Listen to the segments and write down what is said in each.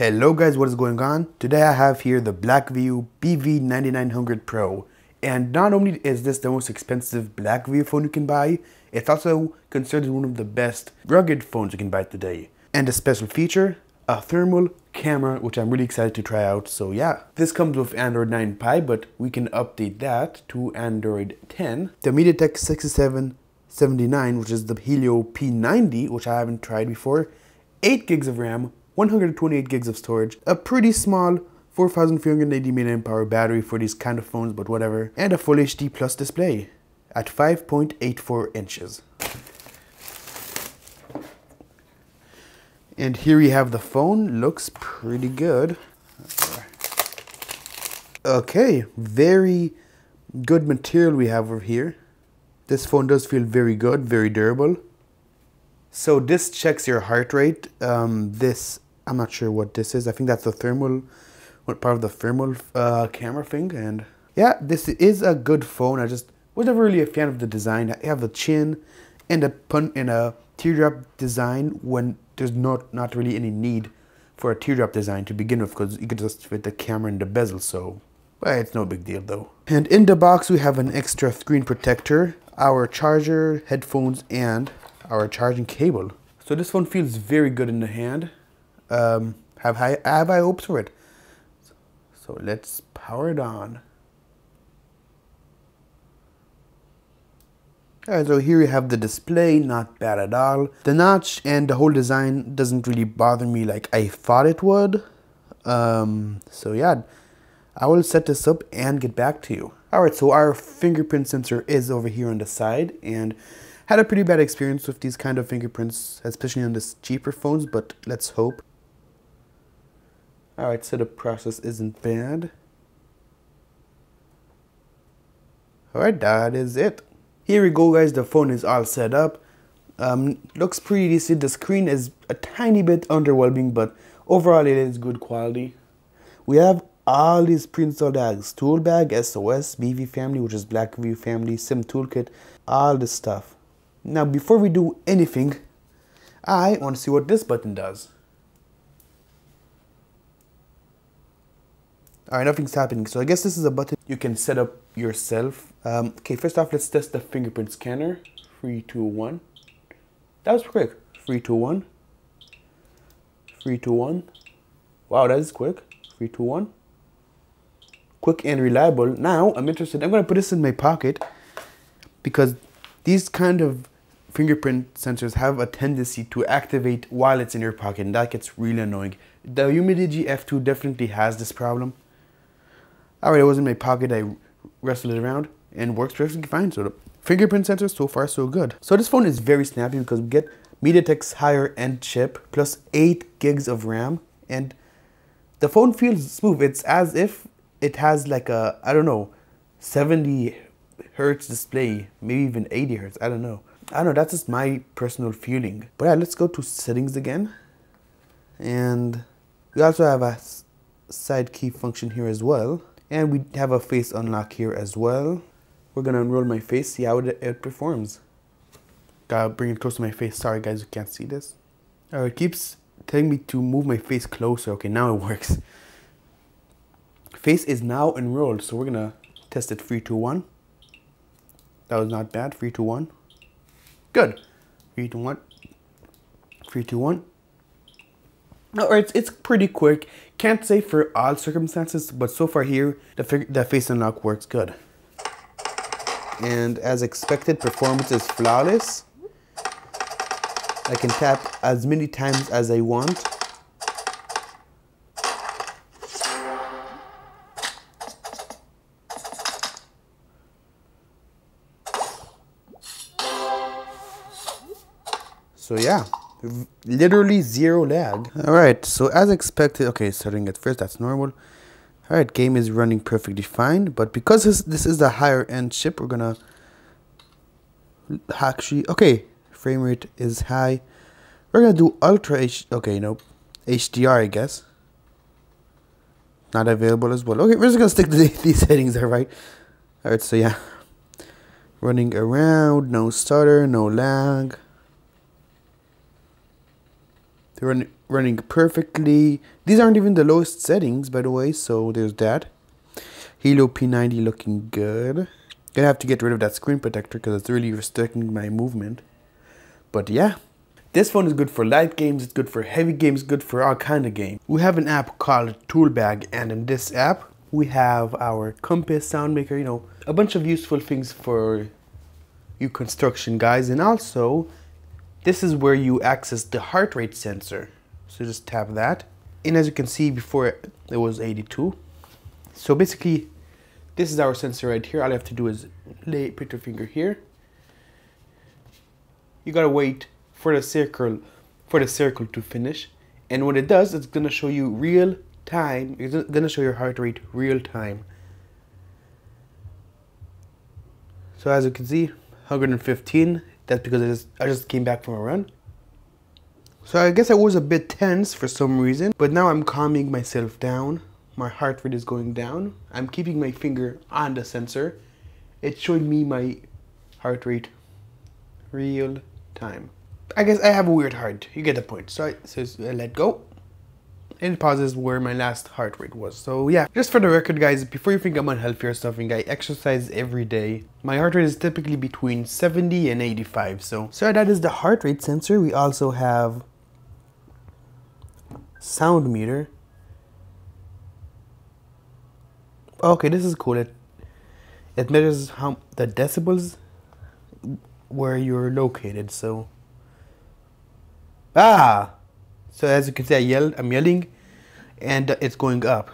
Hello guys, what is going on? Today I have here the Blackview BV9900 Pro. And not only is this the most expensive Blackview phone you can buy, it's also considered one of the best rugged phones you can buy today. And a special feature, a thermal camera, which I'm really excited to try out. So yeah, this comes with Android 9 Pie, but we can update that to Android 10. The MediaTek 6779, which is the Helio P90, which I haven't tried before, 8 gigs of RAM, 128 gigs of storage, a pretty small 4380 mAh battery for these kind of phones, but whatever, and a Full HD Plus display at 5.84 inches. And here you have the phone. Looks pretty good. Okay, very good material we have over here. This phone does feel very good, very durable. So this checks your heart rate. I'm not sure what this is. I think that's the thermal, what part of the thermal camera thing. And yeah, this is a good phone. I just was never really a fan of the design. I have the chin and a teardrop design when there's not really any need for a teardrop design to begin with, because you could just fit the camera in the bezel. So, well, it's no big deal though. And in the box we have an extra screen protector, our charger, headphones, and our charging cable. So this phone feels very good in the hand. Have high hopes for it. So let's power it on. Alright, so here you have the display, not bad at all. The notch and the whole design doesn't really bother me like I thought it would. So yeah, I will set this up and get back to you. Alright, so our fingerprint sensor is over here on the side, and had a pretty bad experience with these kind of fingerprints, especially on the cheaper phones, but let's hope. Alright, so the process isn't bad. Alright, that is it. Here we go guys, the phone is all set up. Looks pretty decent. The screen is a tiny bit underwhelming, but overall it is good quality. We have all these pre-installed tags: tool bag, SOS, BV family, which is Blackview family, SIM toolkit, all this stuff. Now before we do anything, I want to see what this button does. Alright, nothing's happening. So I guess this is a button you can set up yourself. Okay, first off, let's test the fingerprint scanner. 3, 2, 1. That was quick. 3, 2, 1. 3, 2, 1. Wow, that is quick. 3, 2, 1. Quick and reliable. Now, I'm interested. I'm going to put this in my pocket, because these kind of fingerprint sensors have a tendency to activate while it's in your pocket, and that gets really annoying. The Humidigi F2 definitely has this problem. Alright, it was in my pocket. I wrestled it around and works perfectly fine. So the fingerprint sensor, so far so good. So this phone is very snappy because we get MediaTek's higher end chip plus 8 gigs of RAM, and the phone feels smooth. It's as if it has like a, I don't know, 70 hertz display, maybe even 80 hertz. I don't know, that's just my personal feeling. But yeah, let's go to settings again. And we also have a side key function here as well. And we have a face unlock here as well. We're gonna unroll my face, see how it performs. Gotta bring it close to my face. Sorry guys, you can't see this. Alright, it keeps telling me to move my face closer. Okay, now it works. Face is now enrolled, so we're gonna test it. 3, 2, 1. That was not bad. 3, 2, 1. Good. 3, 2, 1. 3, 2, 1. Alright, it's pretty quick. Can't say for all circumstances, but so far here, the face unlock works good. And as expected, performance is flawless. I can tap as many times as I want. So yeah, literally zero lag. Alright, so as expected, okay, starting at first, that's normal. Alright, game is running perfectly fine, but because this is the higher end chip, we're gonna actually, okay, frame rate is high. We're gonna do ultra H, okay, nope, HDR, I guess. Not available as well. Okay, we're just gonna stick to these settings, alright. Alright, so yeah, running around, no stutter, no lag. running perfectly. These aren't even the lowest settings, by the way, so there's that. Halo P90 looking good. Gonna have to get rid of that screen protector because it's really restricting my movement. But yeah, this phone is good for light games, it's good for heavy games, good for all kind of games. We have an app called Toolbag, and in this app, we have our compass, sound maker, you know, a bunch of useful things for you construction guys. And also, this is where you access the heart rate sensor. So just tap that. And as you can see, before it was 82. So basically, this is our sensor right here. All you have to do is put your finger here. You gotta wait for the circle to finish. And when it does, it's gonna show you real time. It's gonna show your heart rate real time. So as you can see, 115. That's because I just came back from a run. So I guess I was a bit tense for some reason, but now I'm calming myself down. My heart rate is going down. I'm keeping my finger on the sensor. It's showing me my heart rate real time. I guess I have a weird heart. You get the point. So it says let go. And it pauses where my last heart rate was. So yeah, just for the record guys, before you think I'm unhealthy or something, I exercise every day. My heart rate is typically between 70 and 85. So that is the heart rate sensor. We also have sound meter. Okay, this is cool. It measures the decibels where you're located. So so as you can see, I'm yelling, and it's going up.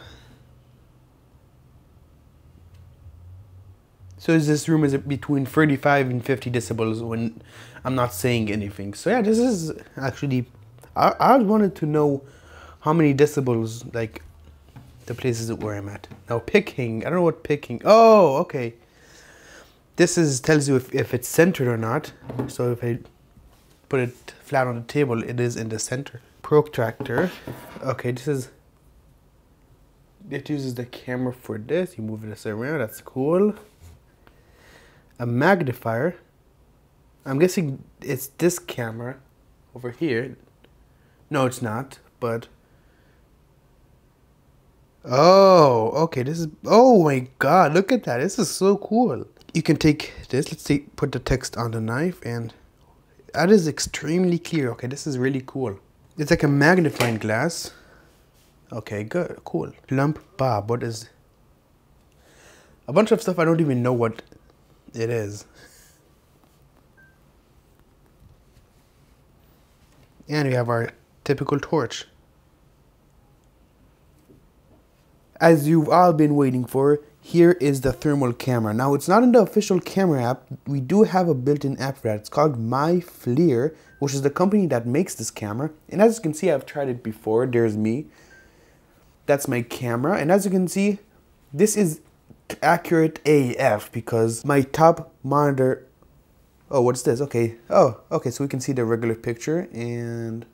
So this room is between 35 and 50 decibels when I'm not saying anything. So yeah, this is actually, I wanted to know how many decibels, like the places where I'm at. Now picking, I don't know what picking, oh, okay. This tells you if it's centered or not. So if I put it flat on the table, it is in the center. Protractor, okay, it uses the camera for this. You move this around, that's cool. A magnifier. I'm guessing it's this camera over here. No, it's not, but oh, okay, this is, oh my god, look at that. This is so cool. You can take this, let's see, put the text on the knife, and that is extremely clear. Okay, this is really cool. It's like a magnifying glass. Okay, good, cool. Lump Bob, what is? A bunch of stuff I don't even know what it is. And we have our typical torch. As you've all been waiting for, here is the thermal camera. Now it's not in the official camera app. We do have a built-in app for that. It's called MyFleer, which is the company that makes this camera. And as you can see, I've tried it before. There's me. That's my camera. And as you can see, this is accurate AF because my top monitor, oh, what's this? Okay. Oh, okay. So we can see the regular picture, and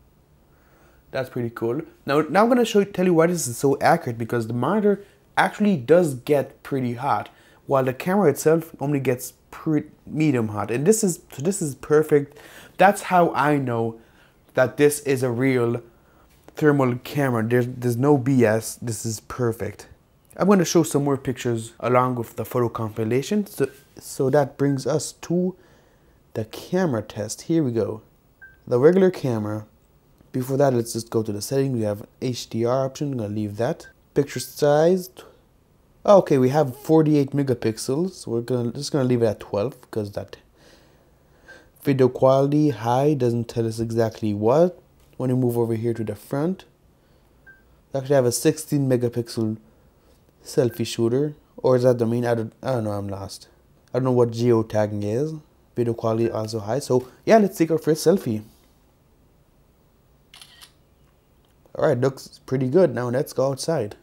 that's pretty cool. Now I'm gonna tell you why this is so accurate, because the monitor actually does get pretty hot, while the camera itself only gets medium hot. And this is perfect. That's how I know that this is a real thermal camera. There's no BS. This is perfect. I'm going to show some more pictures along with the photo compilation. So that brings us to the camera test. Here we go. The regular camera. Before that, let's just go to the settings. We have HDR option. I'm going to leave that. Picture size. Okay, we have 48 megapixels. We're just going to leave it at 12 because that video quality high doesn't tell us exactly what. When you move over here to the front, we actually have a 16 megapixel selfie shooter. Or is that the main? I don't know, I'm lost. I don't know what geotagging is. Video quality also high. So yeah, let's take our first selfie. Alright, looks pretty good. Now let's go outside.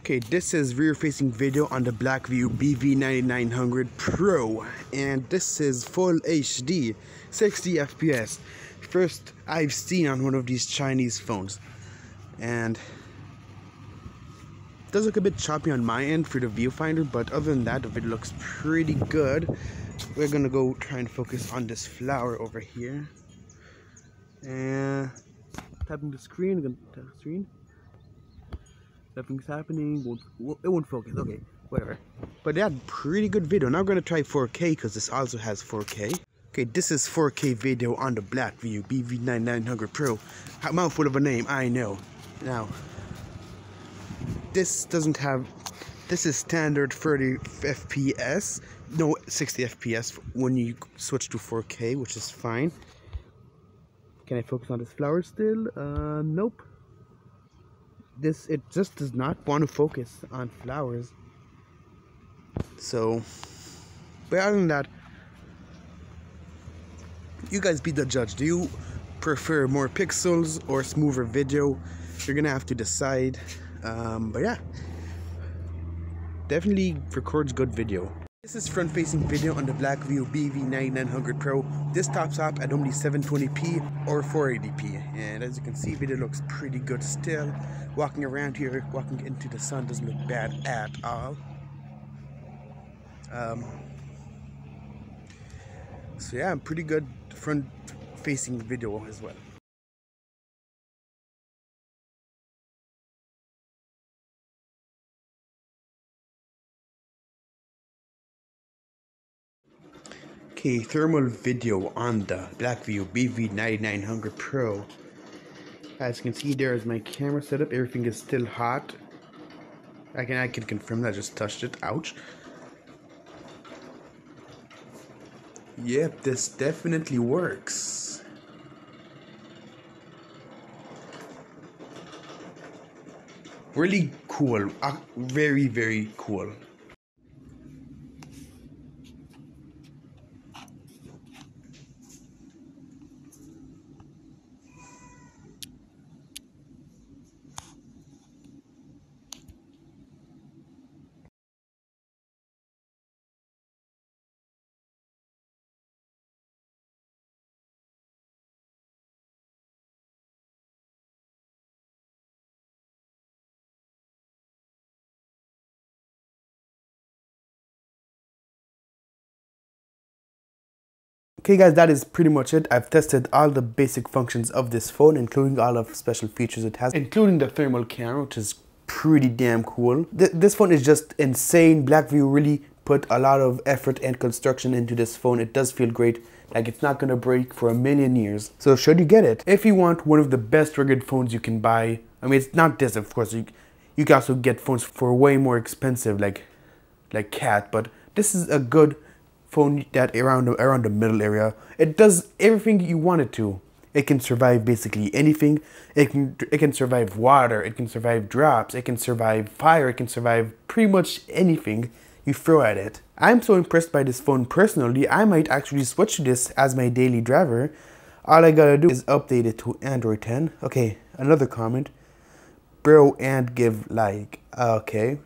Okay, this is rear-facing video on the Blackview BV9900 Pro, and this is full HD, 60 FPS. First I've seen on one of these Chinese phones, and it does look a bit choppy on my end for the viewfinder, but other than that, the video looks pretty good. We're gonna go try and focus on this flower over here, and tapping the screen. I'm gonna tap the screen. Nothing's happening. It won't focus. Okay, whatever. But they had pretty good video. Now I'm gonna try 4K because this also has 4K. Okay, this is 4K video on the Blackview BV9900 Pro. A mouthful of a name, I know. Now, this doesn't have. This is standard 30 FPS. No, 60 FPS when you switch to 4K, which is fine. Can I focus on this flower still? Nope. It just does not want to focus on flowers. So, but other than that, you guys be the judge. Do you prefer more pixels or smoother video? You're gonna have to decide. But yeah, definitely records good video. This is front-facing video on the Blackview BV9900 Pro. This tops up at only 720p or 480p, and as you can see, video looks pretty good still. Walking around here, walking into the sun doesn't look bad at all. So yeah, pretty good front-facing video as well. Okay, thermal video on the Blackview BV9900 Pro. As you can see, there is my camera setup. Everything is still hot. I can confirm that I just touched it. Ouch. Yep, this definitely works. Really cool. Very, very cool. Okay guys, that is pretty much it. I've tested all the basic functions of this phone, including all of the special features it has, including the thermal camera, which is pretty damn cool. This phone is just insane. Blackview really put a lot of effort and construction into this phone. It does feel great, like it's not gonna break for a million years. So should you get it? If you want one of the best rugged phones you can buy, I mean, it's not this, of course. You can also get phones for way more expensive, like Cat, but this is a good phone that around the middle area. It does everything you want it to. It can survive basically anything. It can survive water. It can survive drops. It can survive fire. It can survive pretty much anything you throw at it. I'm so impressed by this phone personally. I might actually switch to this as my daily driver. All I gotta do is update it to Android 10. Okay, another comment. Bro, and give like. Okay.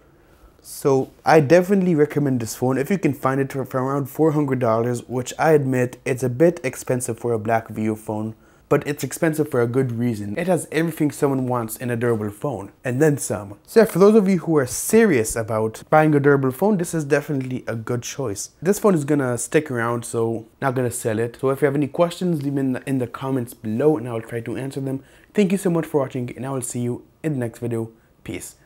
So I definitely recommend this phone if you can find it for around $400, which I admit it's a bit expensive for a Blackview phone, but it's expensive for a good reason. It has everything someone wants in a durable phone, and then some. So yeah, for those of you who are serious about buying a durable phone, this is definitely a good choice. This phone is gonna stick around, so not gonna sell it. So if you have any questions, leave them in the comments below and I will try to answer them. Thank you so much for watching, and I will see you in the next video. Peace.